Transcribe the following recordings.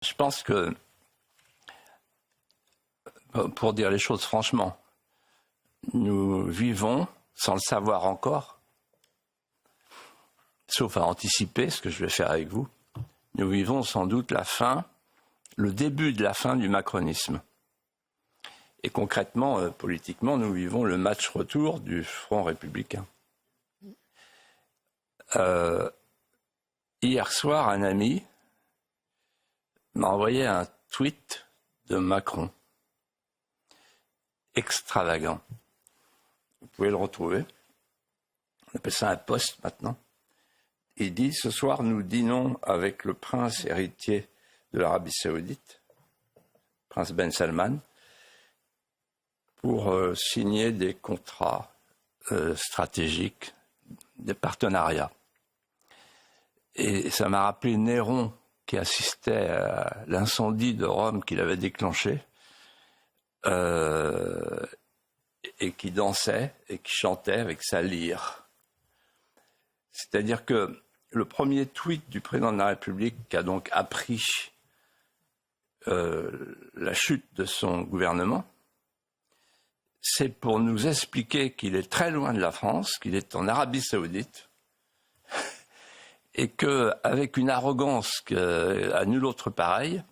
Je pense que, pour dire les choses franchement, nous vivons, sans le savoir encore, sauf à anticiper ce que je vais faire avec vous, nous vivons sans doute le début de la fin du macronisme. Et concrètement, politiquement, nous vivons le match retour du Front républicain. Hier soir, un ami m'a envoyé un tweet de Macron. Extravagant. Vous pouvez le retrouver. On appelle ça un post maintenant. Il dit « Ce soir, nous dînons avec le prince héritier de l'Arabie Saoudite, prince Ben Salman, pour signer des contrats stratégiques, des partenariats. » Et ça m'a rappelé Néron qui assistait à l'incendie de Rome qu'il avait déclenché et qui dansait et qui chantait avec sa lyre. C'est-à-dire que le premier tweet du président de la République qui a donc appris la chute de son gouvernement, c'est pour nous expliquer qu'il est très loin de la France, qu'il est en Arabie Saoudite, et qu'avec une arrogance à nul autre pareil,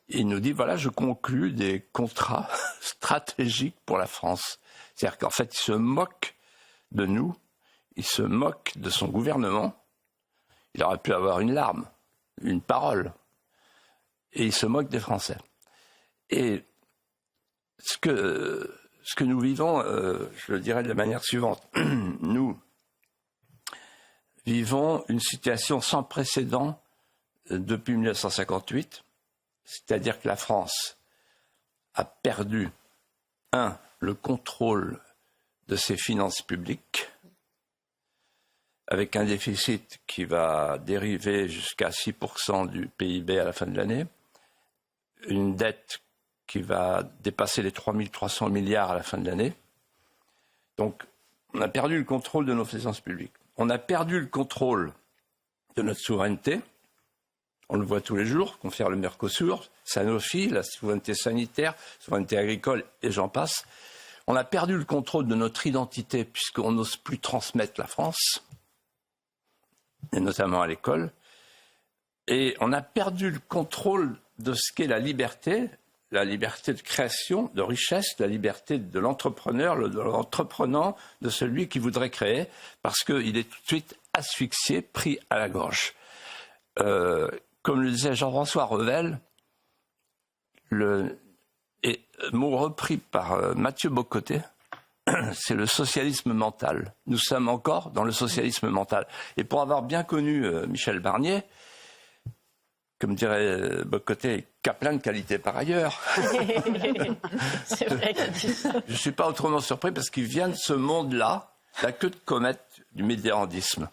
il nous dit, voilà, je conclus des contrats stratégiques pour la France. C'est-à-dire qu'en fait, il se moque de nous, il se moque de son gouvernement. Il aurait pu avoir une larme, une parole, et il se moque des Français. Et ce que nous vivons, je le dirais de la manière suivante. Nous vivons une situation sans précédent depuis 1958, c'est-à-dire que la France a perdu, le contrôle de ses finances publiques, avec un déficit qui va dériver jusqu'à 6% du PIB à la fin de l'année, une dette qui va dépasser les 3 300 milliards à la fin de l'année. Donc, on a perdu le contrôle de nos finances publiques. On a perdu le contrôle de notre souveraineté. On le voit tous les jours, confère le Mercosur, Sanofi, la souveraineté sanitaire, souveraineté agricole, et j'en passe. On a perdu le contrôle de notre identité, puisqu'on n'ose plus transmettre la France, et notamment à l'école. Et on a perdu le contrôle de ce qu'est la liberté de création, de richesse, la liberté de l'entrepreneur, de l'entreprenant, de celui qui voudrait créer, parce qu'il est tout de suite asphyxié, pris à la gorge. Comme le disait Jean-François Revel, mot repris par Mathieu Bocoté, c'est le socialisme mental. Nous sommes encore dans le socialisme mental. Et pour avoir bien connu Michel Barnier, comme dirait Bocoté, qui a plein de qualités par ailleurs. C'est vrai qu'il dit ça. Je ne suis pas autrement surpris parce qu'il vient de ce monde-là, la queue de comète du médiévalisme.